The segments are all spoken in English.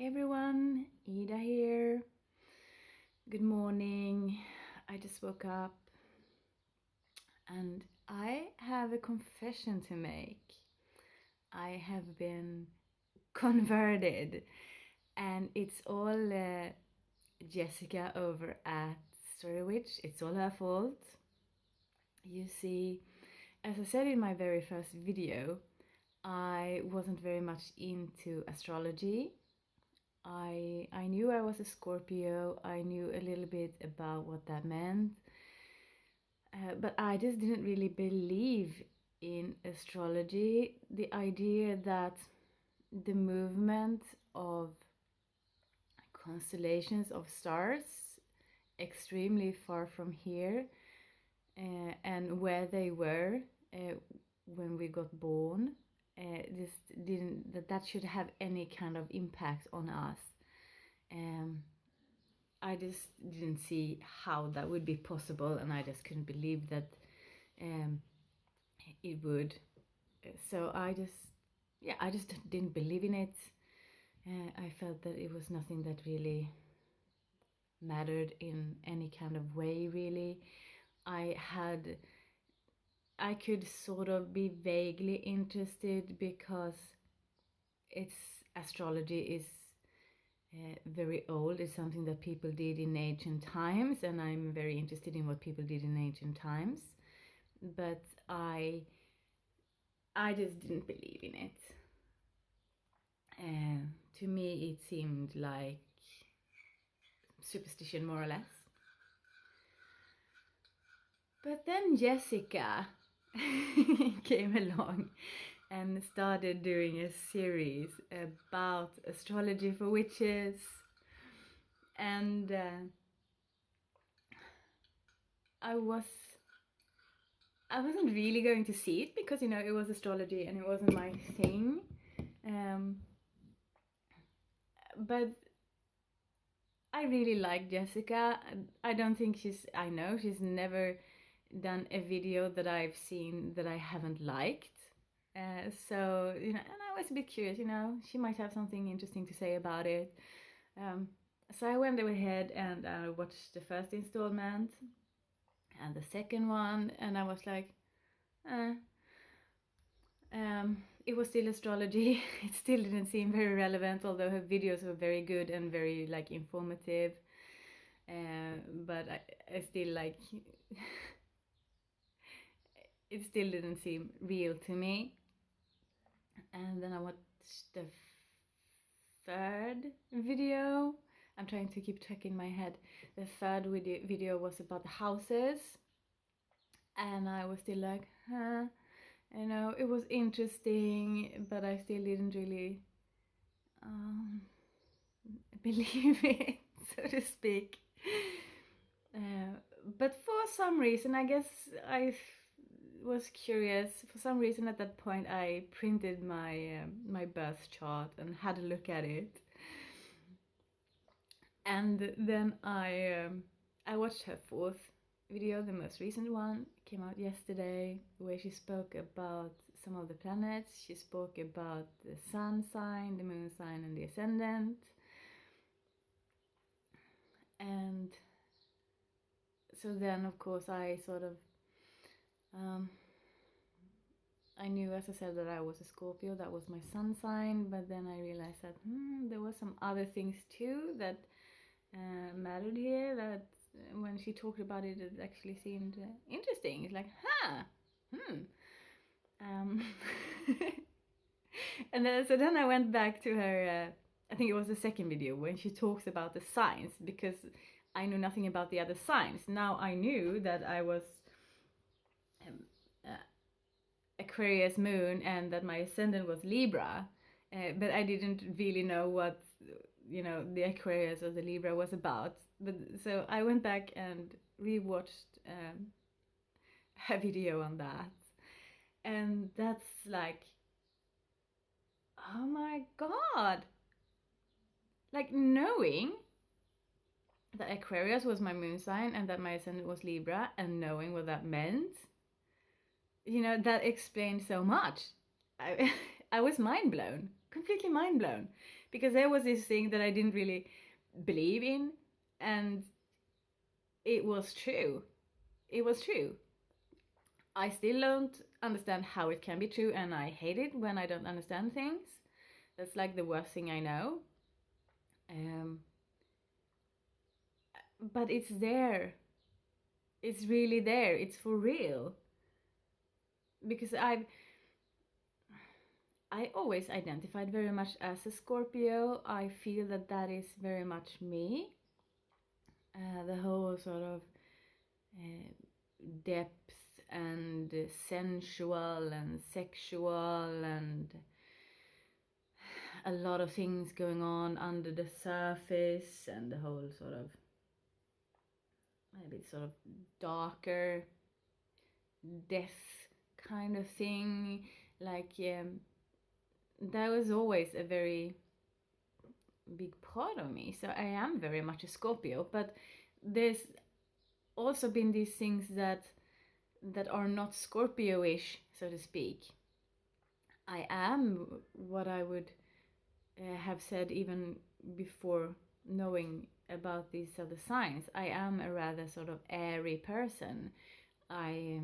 everyone, Ida here. Good morning. I just woke up and I have a confession to make. I have been converted, and it's all Jessica over at Starr. It's all her fault. You see, as I said in my very first video, I wasn't very much into astrology. I knew I was a Scorpio. I knew a little bit about what that meant, but I just didn't really believe in astrology. The idea that the movement of constellations of stars extremely far from here, and where they were when we got born, just didn't, that should have any kind of impact on us. I just didn't see how that would be possible, and I just couldn't believe that it would. So I just didn't believe in it. I felt that it was nothing that really mattered in any kind of way, really. I could sort of be vaguely interested because astrology is very old. It's something that people did in ancient times, and I'm very interested in what people did in ancient times. But I just didn't believe in it. To me, it seemed like superstition, more or less. But then Jessica came along and started doing a series about astrology for witches, and I wasn't really going to see it because it was astrology and it wasn't my thing, but I really like Jessica. I know she's never done a video that I've seen that I haven't liked. So, and I was a bit curious, she might have something interesting to say about it. So I went ahead and I watched the first installment and the second one, and I was like, it was still astrology. It still didn't seem very relevant, although her videos were very good and very informative. But I still it still didn't seem real to me. And then I watched the third video. I'm trying to keep track in my head. The third video was about the houses, and I was still like, it was interesting, but I still didn't really believe it, so to speak. But for some reason, I guess I was curious. For some reason at that point I printed my birth chart and had a look at it, and then I watched her fourth video. The most recent one came out yesterday, where she spoke about some of the planets. She spoke about the sun sign, the moon sign, and the ascendant. And so then, of course, I sort of I knew, as I said, that I was a Scorpio. That was my sun sign. But then I realized that there were some other things too that mattered here. That when she talked about it, it actually seemed interesting. It's like, and then I went back to her. I think it was the second video when she talks about the signs, because I knew nothing about the other signs. Now I knew that I was Aquarius moon and that my ascendant was Libra, but I didn't really know what the Aquarius or the Libra was about. But so I went back and rewatched a video on that, and that's like, oh my god, like knowing that Aquarius was my moon sign and that my ascendant was Libra, and knowing what that meant, that explained so much. I was mind blown completely mind blown, because there was this thing that I didn't really believe in, and it was true. It was true. I still don't understand how it can be true, and I hate it when I don't understand things. That's like the worst thing I know. Um, but it's there. It's really there. It's for real. Because I always identified very much as a Scorpio. I feel that that is very much me. The whole sort of uh, depth and sensual and sexual and a lot of things going on under the surface, and the whole sort of maybe sort of darker death kind of thing. Like that was always a very big part of me. So I am very much a Scorpio, but there's also been these things that are not Scorpio-ish, so to speak. I am what I would have said even before knowing about these other signs. I am a rather sort of airy person. I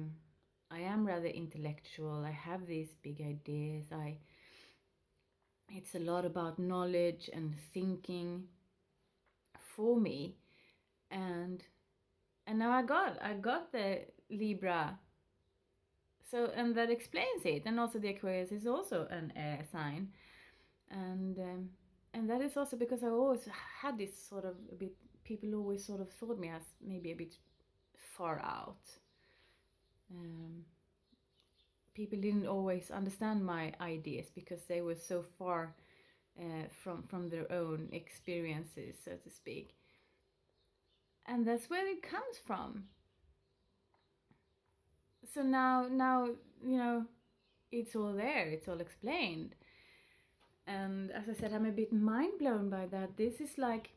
I am rather intellectual. I have these big ideas. It's a lot about knowledge and thinking for me, and now I got the Libra. So, and that explains it. And also the Aquarius is also an air sign, and that is also because I always had this sort of a bit. People always sort of thought me as maybe a bit far out. Um, People didn't always understand my ideas because they were so far from their own experiences, so to speak. And that's where it comes from. So now it's all there. It's all explained. And as I said, I'm a bit mind blown by that. This is like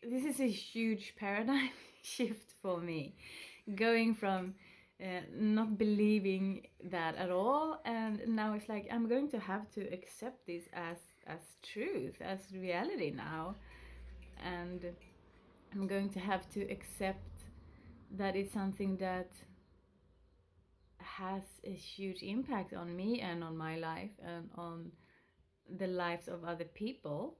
this is a huge paradigm shift for me, going from not believing that at all, and now it's like I'm going to have to accept this as truth, as reality now, and I'm going to have to accept that it's something that has a huge impact on me and on my life and on the lives of other people.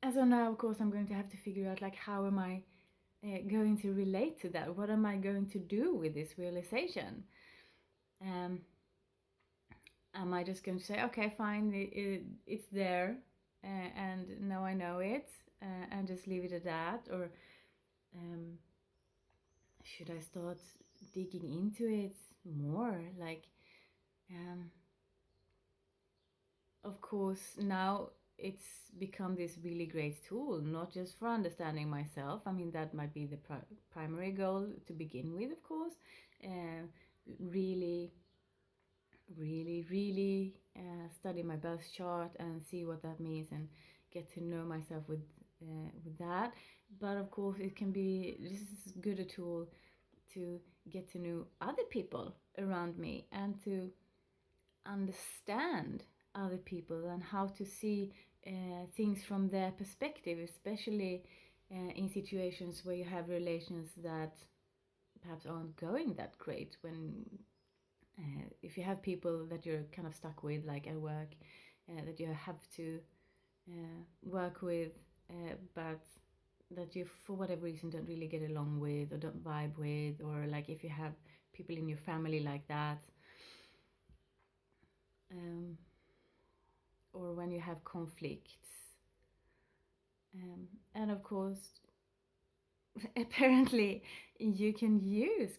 And so now, of course, I'm going to have to figure out like how am I going to relate to that? What am I going to do with this realization? Um, am I just going to say, okay, fine, it's there, and now I know it, and just leave it at that? Or um, should I start digging into it more? Like, um, of course, now it's become this really great tool, not just for understanding myself. I mean, that might be the primary goal to begin with, of course. Really, really, really study my birth chart and see what that means and get to know myself with that. But of course, it can be this is good a tool to get to know other people around me and to understand other people and how to see things from their perspective, especially in situations where you have relations that perhaps aren't going that great. When if you have people that you're kind of stuck with, like at work, that you have to work with, but that you for whatever reason don't really get along with or don't vibe with, or like if you have people in your family like that, um, or when you have conflicts, and of course apparently you can use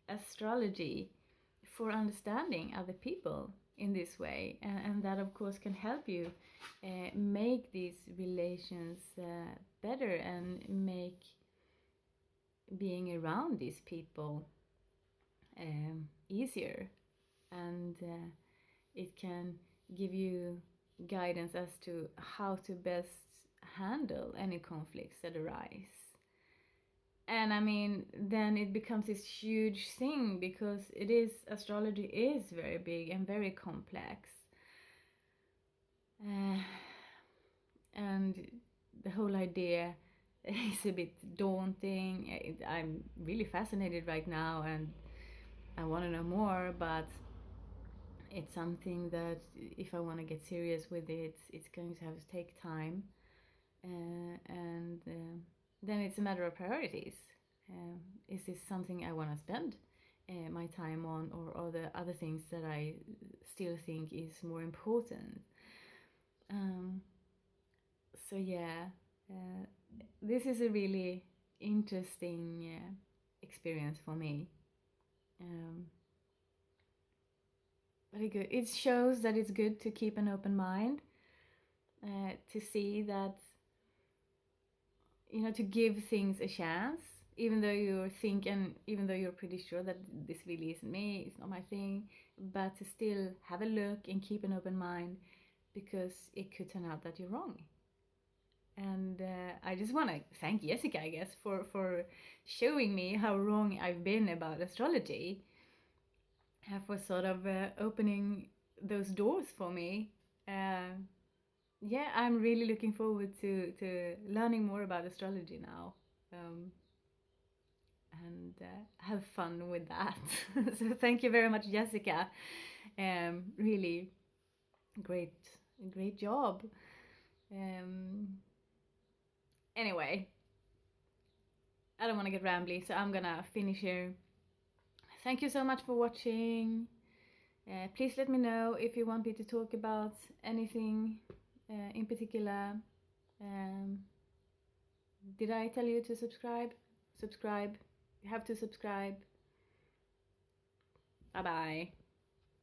astrology for understanding other people in this way, and that of course can help you make these relations better and make being around these people easier, and it can give you guidance as to how to best handle any conflicts that arise. And I mean, then it becomes this huge thing because astrology is very big and very complex. And the whole idea is a bit daunting. I'm really fascinated right now and I want to know more, but it's something that if I want to get serious with it, it's going to have to take time. And then it's a matter of priorities. Is this something I want to spend my time on, or are there other things that I still think is more important? So yeah, uh, this is a really interesting experience for me. Um, Very good. It shows that it's good to keep an open mind, to see that, to give things a chance, even though you think and even though you're pretty sure that this really isn't me, it's not my thing, but to still have a look and keep an open mind because it could turn out that you're wrong. And I just want to thank Jessica, I guess, for showing me how wrong I've been about astrology, for sort of opening those doors for me. Yeah, I'm really looking forward to learning more about astrology now, and have fun with that. So thank you very much, Jessica. Really great, great job. Um, anyway, I don't want to get rambly, so I'm gonna finish here. Thank you so much for watching. Please let me know if you want me to talk about anything in particular. Um, did I tell you to subscribe? Subscribe. You have to subscribe. Bye bye.